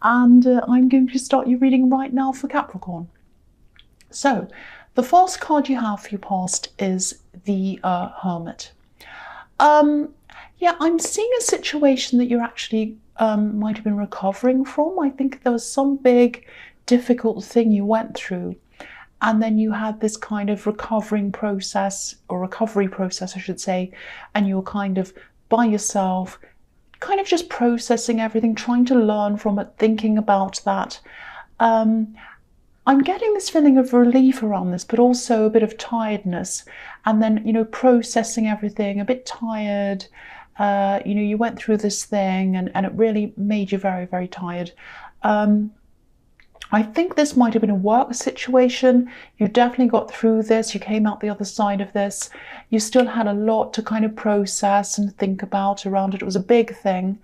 and I'm going to start your reading right now for Capricorn. So, the first card you have for your past is the Hermit. Yeah, I'm seeing a situation that you're actually might have been recovering from. I think there was some big, difficult thing you went through, and then you had this kind of recovery process, I should say, and you were kind of by yourself, kind of just processing everything, trying to learn from it, thinking about that. I'm getting this feeling of relief around this, but also a bit of tiredness. And then, you know, processing everything, a bit tired. You know, you went through this thing and it really made you very, very tired. I think this might have been a work situation. You definitely got through this. You came out the other side of this. You still had a lot to kind of process and think about around it. It was a big thing.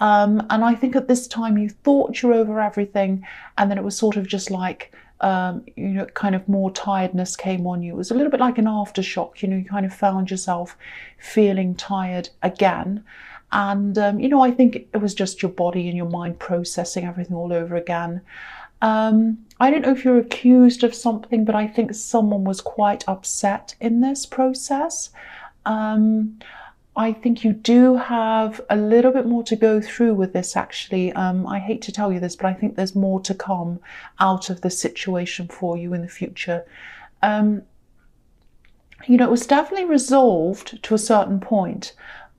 And I think at this time you thought you were over everything, and then it was sort of just like, you know, kind of more tiredness came on you. It was a little bit like an aftershock, you know, you kind of found yourself feeling tired again. And, you know, I think it was just your body and your mind processing everything all over again. I don't know if you're accused of something, but I think someone was quite upset in this process. I think you do have a little bit more to go through with this, actually. I hate to tell you this, but I think there's more to come out of this situation for you in the future. You know, it was definitely resolved to a certain point,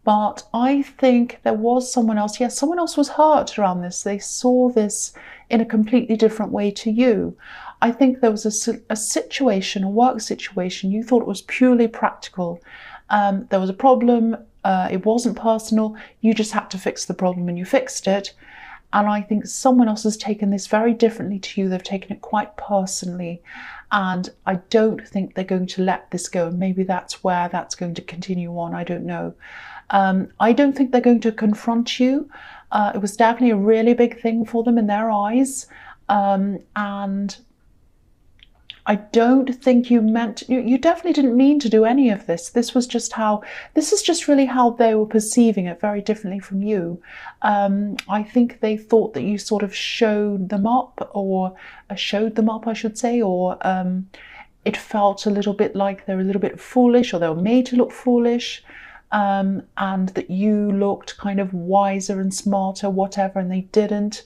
but I think there was someone else. Yes, someone else was hurt around this. They saw this in a completely different way to you. I think there was a situation, a work situation, you thought it was purely practical. There was a problem, it wasn't personal, you just had to fix the problem and you fixed it. And I think someone else has taken this very differently to you. They've taken it quite personally. And I don't think they're going to let this go. Maybe that's where that's going to continue on. I don't know. I don't think they're going to confront you. It was definitely a really big thing for them in their eyes. And I don't think you definitely didn't mean to do any of this. This is just really how they were perceiving it, very differently from you. I think they thought that you sort of showed them up, I should say, or it felt a little bit like they were a little bit foolish, or they were made to look foolish, and that you looked kind of wiser and smarter, whatever, and they didn't.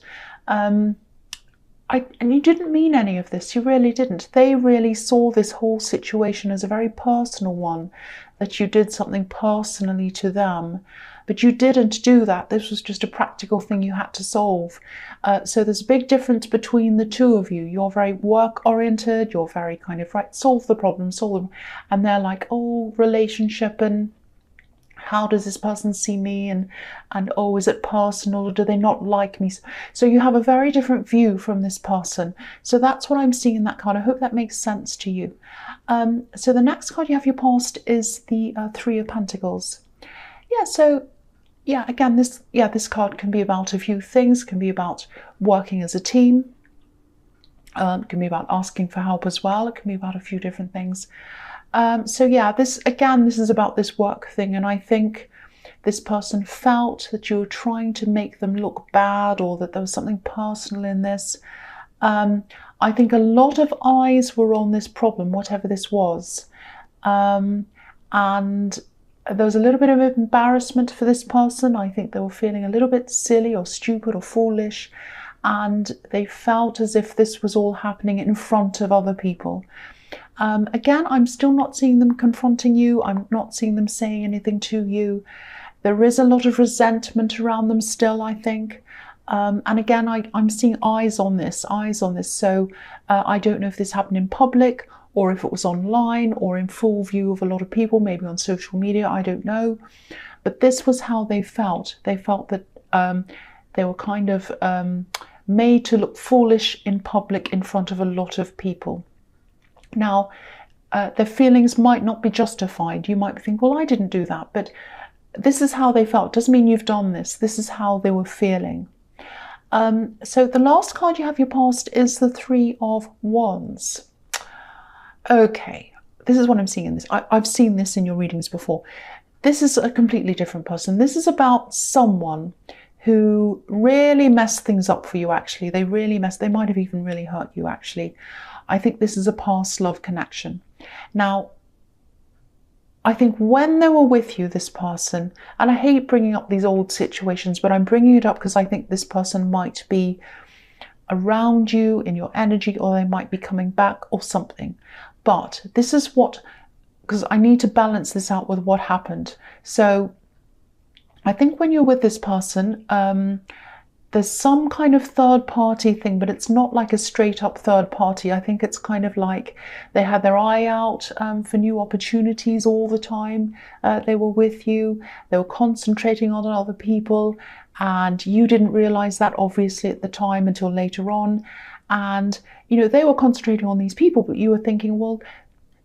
And you didn't mean any of this, you really didn't. They really saw this whole situation as a very personal one, that you did something personally to them. But you didn't do that. This was just a practical thing you had to solve. So there's a big difference between the two of you. You're very work-oriented, you're very kind of, right, solve the problem, solve them. And they're like, oh, relationship, and how does this person see me, and oh, is it personal, or do they not like me? So you have a very different view from this person. So that's what I'm seeing in that card. I hope that makes sense to you. So the next card you have your past is the Three of Pentacles. Yeah, so yeah, again, this card can be about a few things. It can be about working as a team. It can be about asking for help as well. It can be about a few different things. So yeah, this is about this work thing, and I think this person felt that you were trying to make them look bad, or that there was something personal in this. I think a lot of eyes were on this problem, whatever this was, and there was a little bit of embarrassment for this person. I think they were feeling a little bit silly or stupid or foolish, and they felt as if this was all happening in front of other people. Again, I'm still not seeing them confronting you. I'm not seeing them saying anything to you. There is a lot of resentment around them still, I think. And again, I'm seeing eyes on this. So I don't know if this happened in public, or if it was online, or in full view of a lot of people, maybe on social media, I don't know. But this was how they felt. They felt that they were kind of made to look foolish in public in front of a lot of people. Now, their feelings might not be justified. You might think, well, I didn't do that, but this is how they felt. Doesn't mean you've done this. This is how they were feeling. So the last card you have your past is the Three of Wands. Okay, this is what I'm seeing in this. I've seen this in your readings before. This is a completely different person. This is about someone who really messed things up for you, actually. They might have even really hurt you, actually. I think this is a past love connection. Now, I think when they were with you, this person, and I hate bringing up these old situations, but I'm bringing it up because I think this person might be around you in your energy, or they might be coming back or something. But this is what, because I need to balance this out with what happened. So I think when you're with this person, there's some kind of third party thing, but it's not like a straight up third party. I think it's kind of like they had their eye out for new opportunities all the time. They were with you, they were concentrating on other people, and you didn't realize that obviously at the time until later on. And, you know, they were concentrating on these people, but you were thinking, well,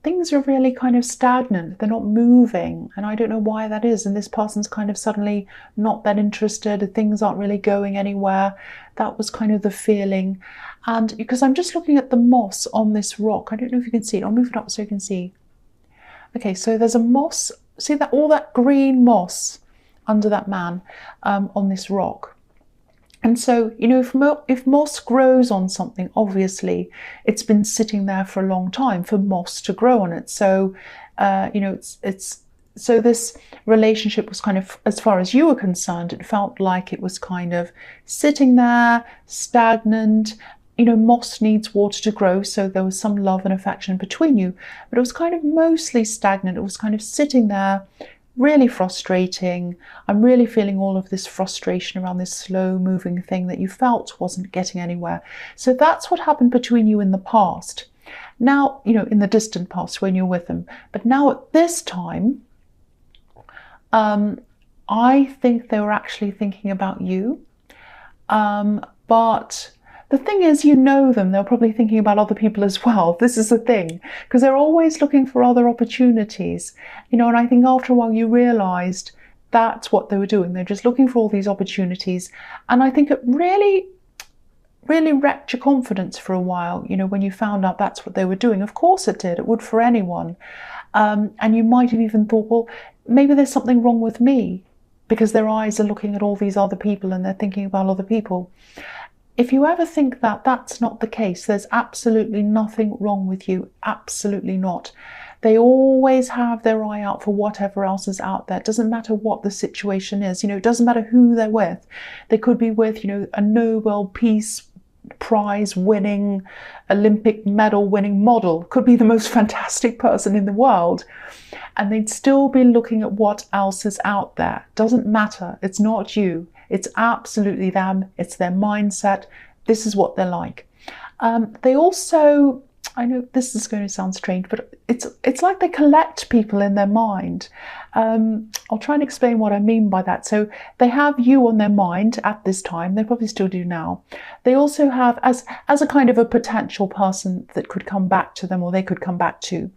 things are really kind of stagnant. They're not moving. And I don't know why that is. And this person's kind of suddenly not that interested. Things aren't really going anywhere. That was kind of the feeling. And because I'm just looking at the moss on this rock. I don't know if you can see it. I'll move it up so you can see. Okay, so there's a moss. See that, all that green moss under that man on this rock. And so, you know, if moss grows on something, obviously it's been sitting there for a long time for moss to grow on it. So, you know, so this relationship was kind of, as far as you were concerned, it felt like it was kind of sitting there, stagnant. You know, moss needs water to grow, so there was some love and affection between you, but it was kind of mostly stagnant. It was kind of sitting there, really frustrating. I'm really feeling all of this frustration around this slow moving thing that you felt wasn't getting anywhere. So that's what happened between you in the past. Now, you know, in the distant past when you're with them. But now at this time, I think they were actually thinking about you. But the thing is, you know them, they're probably thinking about other people as well. This is the thing, because they're always looking for other opportunities, you know, and I think after a while you realized that's what they were doing. They're just looking for all these opportunities. And I think it really wrecked your confidence for a while, you know, when you found out that's what they were doing. Of course it did. It would for anyone. And you might have even thought, well, maybe there's something wrong with me, because their eyes are looking at all these other people and they're thinking about other people. If you ever think that, that's not the case. There's absolutely nothing wrong with you. Absolutely not. They always have their eye out for whatever else is out there. It doesn't matter what the situation is. You know, it doesn't matter who they're with. They could be with, you know, a Nobel Peace Prize winning, Olympic medal winning model. Could be the most fantastic person in the world. And they'd still be looking at what else is out there. Doesn't matter. It's not you. It's absolutely them. It's their mindset. This is what they're like. They also, I know this is going to sound strange, but it's like they collect people in their mind. I'll try and explain what I mean by that. So they have you on their mind at this time. They probably still do now. They also have as a kind of a potential person that could come back to them, or they could come back to.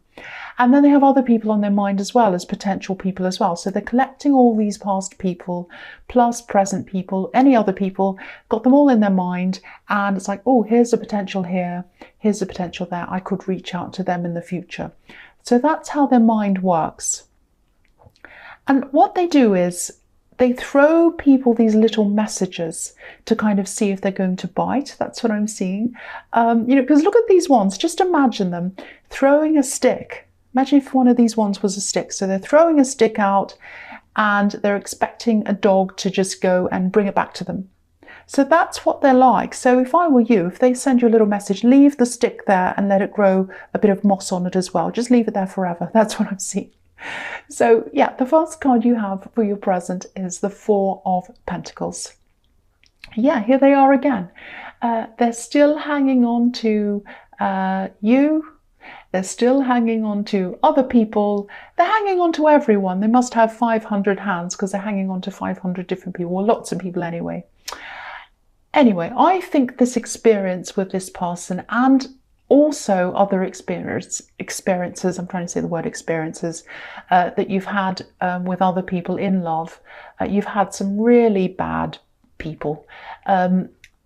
And then they have other people on their mind as well as potential people as well. So they're collecting all these past people, plus present people, any other people, got them all in their mind. And it's like, oh, here's a potential here, here's a potential there. I could reach out to them in the future. So that's how their mind works. And what they do is they throw people these little messages to kind of see if they're going to bite. That's what I'm seeing. You know, because look at these ones. Just imagine them throwing a stick. Imagine if one of these ones was a stick. So they're throwing a stick out and they're expecting a dog to just go and bring it back to them. So that's what they're like. So if I were you, if they send you a little message, leave the stick there and let it grow a bit of moss on it as well. Just leave it there forever. That's what I'm seeing. So yeah, the first card you have for your present is the Four of Pentacles. Yeah, here they are again. They're still hanging on to you. They're still hanging on to other people. They're hanging on to everyone. They must have 500 hands because they're hanging on to 500 different people, well, lots of people anyway. Anyway, I think this experience with this person and also other experiences, I'm trying to say the word experiences, that you've had with other people in love. You've had some really bad people.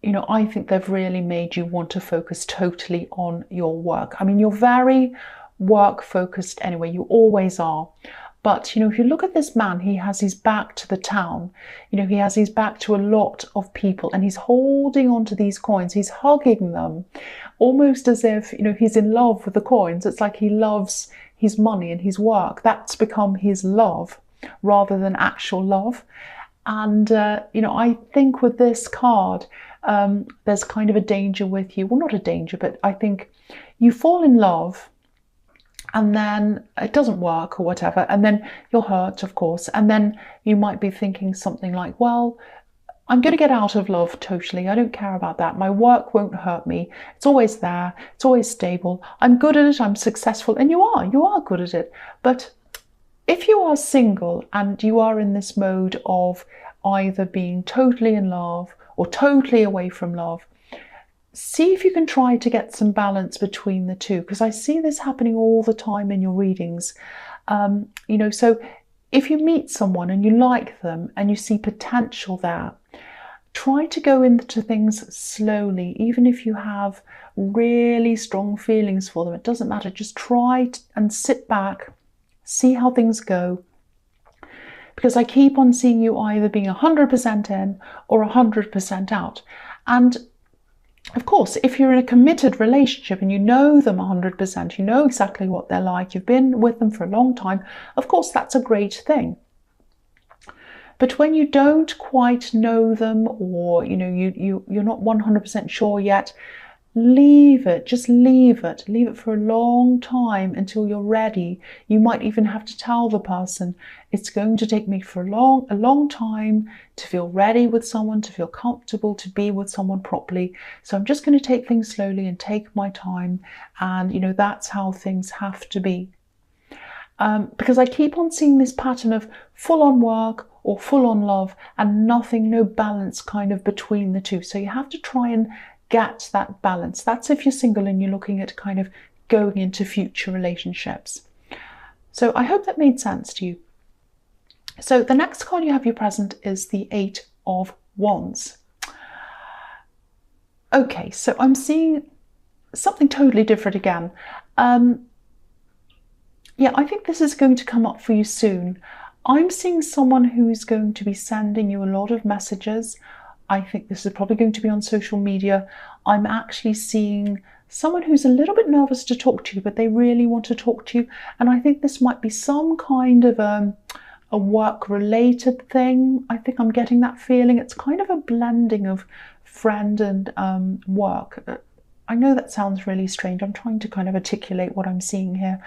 You know, I think they've really made you want to focus totally on your work. I mean, you're very work focused anyway, you always are. But, you know, if you look at this man, he has his back to the town. You know, he has his back to a lot of people, and he's holding on to these coins. He's hugging them, almost as if, you know, he's in love with the coins. It's like he loves his money and his work. That's become his love rather than actual love. And, you know, I think with this card, there's kind of a danger with you. Well, not a danger, but I think you fall in love and then it doesn't work or whatever. And then you're hurt, of course. And then you might be thinking something like, well, I'm going to get out of love totally. I don't care about that. My work won't hurt me. It's always there. It's always stable. I'm good at it. I'm successful. And you are good at it. But if you are single and you are in this mode of either being totally in love or totally away from love, see if you can try to get some balance between the two, because I see this happening all the time in your readings. You know, so if you meet someone and you like them and you see potential there, try to go into things slowly. Even if you have really strong feelings for them, it doesn't matter. Just try and sit back, see how things go. Because I keep on seeing you either being 100% in or 100% out. And of course, if you're in a committed relationship and you know them 100%, you know exactly what they're like, you've been with them for a long time, of course, that's a great thing. But when you don't quite know them, or, you know, you're not 100% sure yet, leave it, just leave it. Leave it for a long time until you're ready. You might even have to tell the person, it's going to take me for a long time to feel ready with someone, to feel comfortable, to be with someone properly. So I'm just going to take things slowly and take my time. And, you know, that's how things have to be. Because I keep on seeing this pattern of full-on work or full-on love and nothing, no balance kind of between the two. So you have to try and get that balance. That's if you're single and you're looking at kind of going into future relationships. So I hope that made sense to you. So the next card you have your present is the 8 of Wands. Okay, so I'm seeing something totally different again. Yeah, I think this is going to come up for you soon. I'm seeing someone who is going to be sending you a lot of messages. I think this is probably going to be on social media. I'm actually seeing someone who's a little bit nervous to talk to you, but they really want to talk to you. And I think this might be some kind of a work-related thing. I think I'm getting that feeling. It's kind of a blending of friend and work. I know that sounds really strange. I'm trying to kind of articulate what I'm seeing here.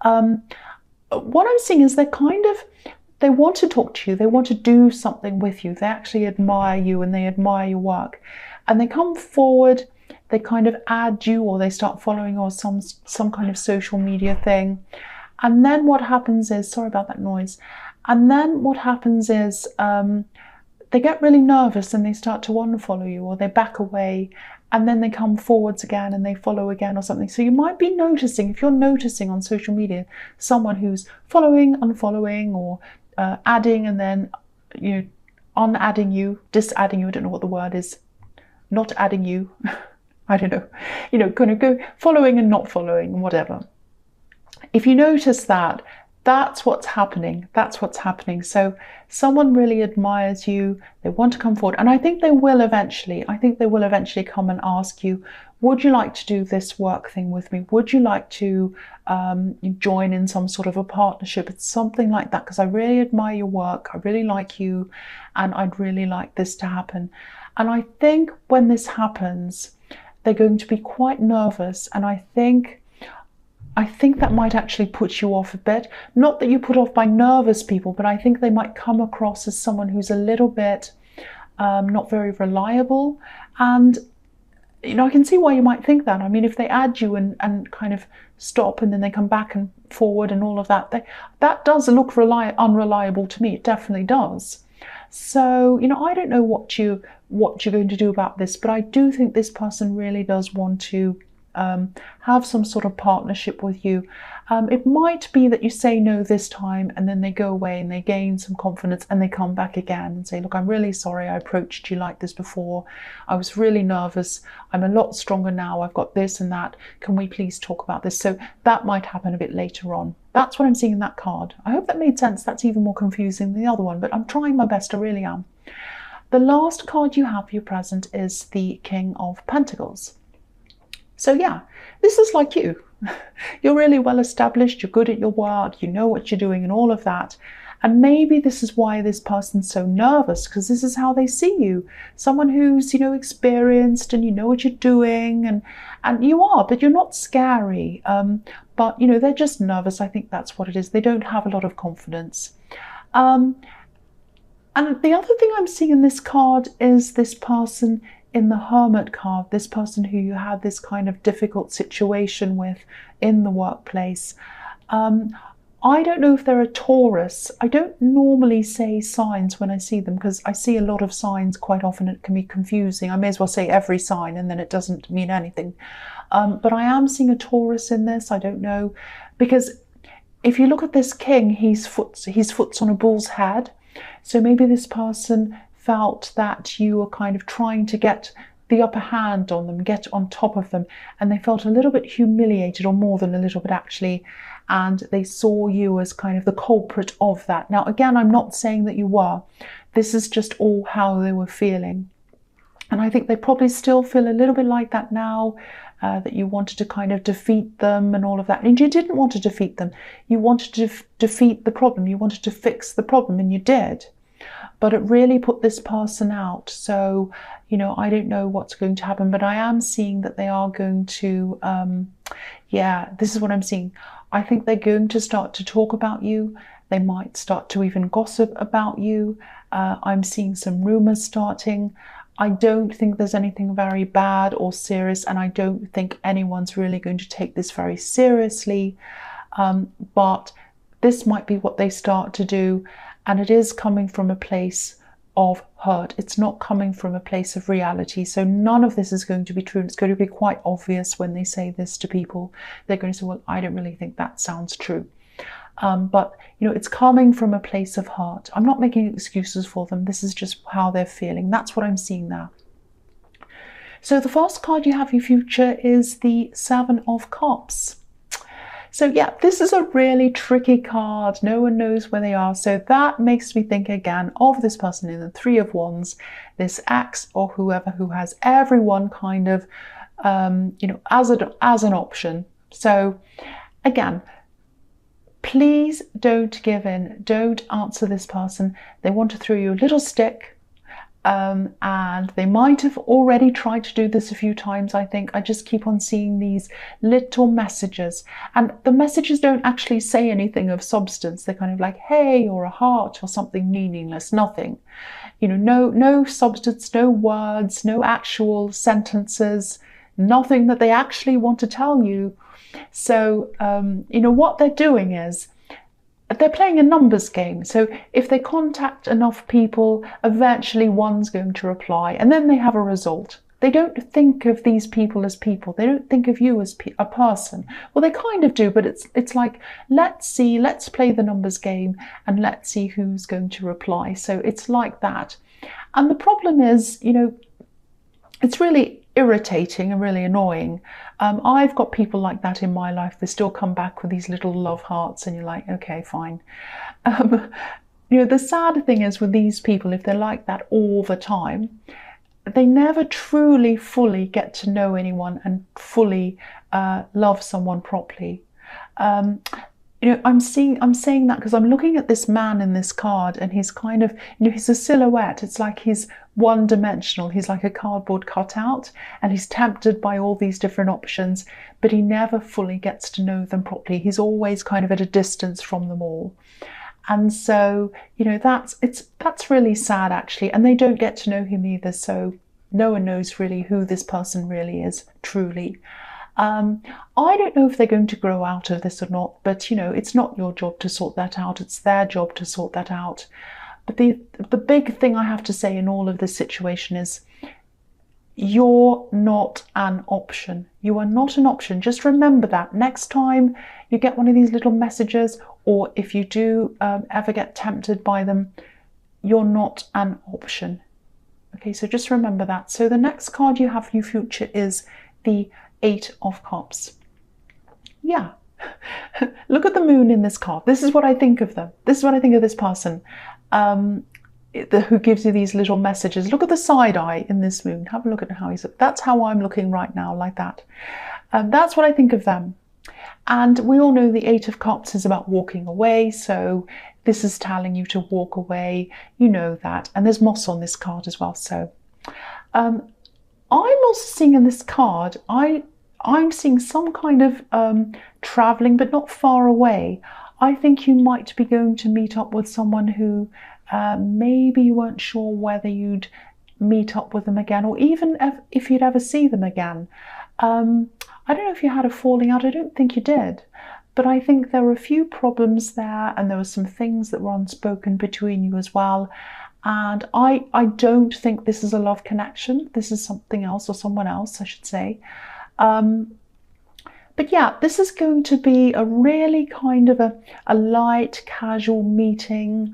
What I'm seeing is they want to talk to you. They want to do something with you. They actually admire you and they admire your work. And they come forward, they kind of add you, or they start following or some kind of social media thing. And then what happens is, sorry about that noise. And then what happens is they get really nervous and they start to unfollow you, or they back away. And then they come forwards again and they follow again or something. So you might be noticing, if you're noticing on social media, someone who's following, unfollowing, or adding and then, you know, unadding you, disadding you, I don't know what the word is, not adding you, I don't know, you know, kind of go following and not following and whatever. If you notice that, that's what's happening. That's what's happening. So someone really admires you. They want to come forward. And I think they will eventually. I think they will eventually come and ask you, would you like to do this work thing with me? Would you like to join in some sort of a partnership? It's something like that, because I really admire your work. I really like you. And I'd really like this to happen. And I think when this happens, they're going to be quite nervous. And I think that might actually put you off a bit. Not that you put off by nervous people, but I think they might come across as someone who's a little bit not very reliable. And, you know, I can see why you might think that. I mean, if they add you and kind of stop and then they come back and forward and all of that, that does look unreliable to me. It definitely does. So, you know, I don't know what you're going to do about this, but I do think this person really does want to have some sort of partnership with you. It might be that you say no this time and then they go away and they gain some confidence and they come back again and say, look, I'm really sorry I approached you like this before. I was really nervous. I'm a lot stronger now. I've got this and that. Can we please talk about this? So that might happen a bit later on. That's what I'm seeing in that card. I hope that made sense. That's even more confusing than the other one, but I'm trying my best. I really am. The last card you have for your present is the King of Pentacles. So yeah, this is like you. You're really well established, you're good at your work, you know what you're doing and all of that. And maybe this is why this person's so nervous, because this is how they see you. Someone who's, you know, experienced and you know what you're doing, and you are, but you're not scary. But, you know, they're just nervous. I think that's what it is. They don't have a lot of confidence. And the other thing I'm seeing in this card is this person in the Hermit card, this person who you had this kind of difficult situation with in the workplace. I don't know if they're a Taurus. I don't normally say signs when I see them because I see a lot of signs quite often. It can be confusing. I may as well say every sign and then it doesn't mean anything. But I am seeing a Taurus in this. I don't know, because if you look at this king, his foot's on a bull's head. So maybe this person felt that you were kind of trying to get the upper hand on them, get on top of them, and they felt a little bit humiliated, or more than a little bit actually, and they saw you as kind of the culprit of that. Now again, I'm not saying that you were. This is just all how they were feeling. And I think they probably still feel a little bit like that now, that you wanted to kind of defeat them and all of that. And you didn't want to defeat them. You wanted to defeat the problem. You wanted to fix the problem, and you did. But it really put this person out. So, you know, I don't know what's going to happen, but I am seeing that they are going to, yeah, this is what I'm seeing. I think they're going to start to talk about you. They might start to even gossip about you. I'm seeing some rumors starting. I don't think there's anything very bad or serious, and I don't think anyone's really going to take this very seriously. But this might be what they start to do. And it is coming from a place of hurt. It's not coming from a place of reality. So none of this is going to be true. It's going to be quite obvious when they say this to people. They're going to say, well, I don't really think that sounds true. But, you know, it's coming from a place of hurt. I'm not making excuses for them. This is just how they're feeling. That's what I'm seeing there. So the first card you have in your future is the Seven of Cups. So yeah, this is a really tricky card. No one knows where they are. So that makes me think again of this person in the Three of Wands, this ex or whoever who has everyone kind of, you know, as an option. So again, please don't give in. Don't answer this person. They want to throw you a little stick. And they might have already tried to do this a few times, I think. I just keep on seeing these little messages. And the messages don't actually say anything of substance. They're kind of like, hey, or a heart, or something meaningless, nothing. You know, no substance, no words, no actual sentences, nothing that they actually want to tell you. So, you know, what they're doing is, they're playing a numbers game. So if they contact enough people, eventually one's going to reply, and then they have a result. They don't think of these people as people. They don't think of you as a person. Well, they kind of do, but it's like, let's see, let's play the numbers game, and let's see who's going to reply. So it's like that. And the problem is, you know, it's really irritating and really annoying. I've got people like that in my life. They still come back with these little love hearts, and you're like, okay, fine. You know, the sad thing is with these people, if they're like that all the time, they never truly, fully get to know anyone and fully love someone properly. You know, I'm saying that because I'm looking at this man in this card, and he's kind of, you know, he's a silhouette. It's like he's one-dimensional. He's like a cardboard cutout, and he's tempted by all these different options, but he never fully gets to know them properly. He's always kind of at a distance from them all. And so, you know, that's really sad actually, and they don't get to know him either. So no one knows really who this person really is truly. I don't know if they're going to grow out of this or not, but, you know, it's not your job to sort that out. It's their job to sort that out. But the big thing I have to say in all of this situation is, you're not an option. You are not an option. Just remember that next time you get one of these little messages, or if you do ever get tempted by them, you're not an option. Okay, so just remember that. So the next card you have for your future is the Eight of Cups. Yeah. Look at the moon in this card. This is what I think of them. This is what I think of this person who gives you these little messages. Look at the side eye in this moon. Have a look at how he's. That's how I'm looking right now, like that. That's what I think of them. And we all know the Eight of Cups is about walking away. So this is telling you to walk away. You know that. And there's moss on this card as well. So I'm also seeing in this card, I'm seeing some kind of traveling, but not far away. I think you might be going to meet up with someone who maybe you weren't sure whether you'd meet up with them again, or even if you'd ever see them again. I don't know if you had a falling out. I don't think you did. But I think there were a few problems there, and there were some things that were unspoken between you as well. And I don't think this is a love connection. This is something else, or someone else, I should say. But yeah, this is going to be a really kind of a light, casual meeting.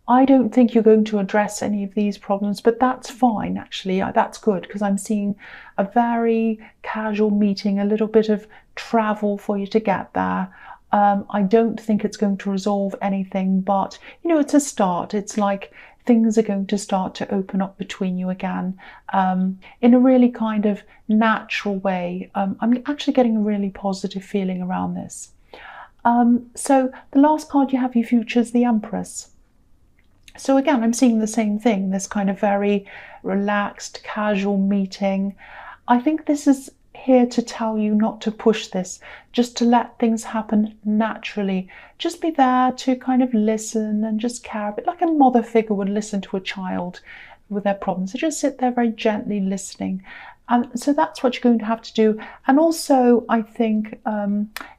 I don't think you're going to address any of these problems, but that's fine, actually. That's good, because I'm seeing a very casual meeting, a little bit of travel for you to get there. I don't think it's going to resolve anything, but, you know, it's a start. It's like things are going to start to open up between you again in a really kind of natural way. I'm actually getting a really positive feeling around this. So the last card you have, your future, is the Empress. So again, I'm seeing the same thing, this kind of very relaxed, casual meeting. I think this is here to tell you not to push this, just to let things happen naturally. Just be there to kind of listen and just care, a bit like a mother figure would listen to a child with their problems. So just sit there very gently listening. And so that's what you're going to have to do. And also, I think,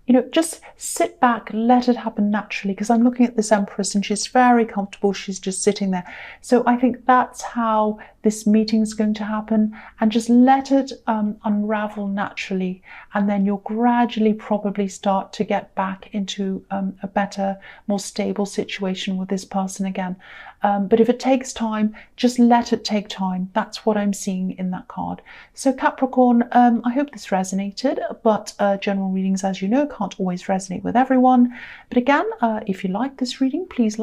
you know, just sit back, let it happen naturally, because I'm looking at this Empress and she's very comfortable. She's just sitting there. So I think that's how this meeting is going to happen, and just let it unravel naturally. And then you'll gradually probably start to get back into a better, more stable situation with this person again. But if it takes time, just let it take time. That's what I'm seeing in that card. So Capricorn, I hope this resonated, but general readings, as you know, can't always resonate with everyone. But again, if you like this reading, please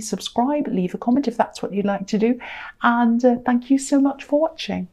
subscribe, leave a comment if that's what you'd like to do. And thank you so much for watching.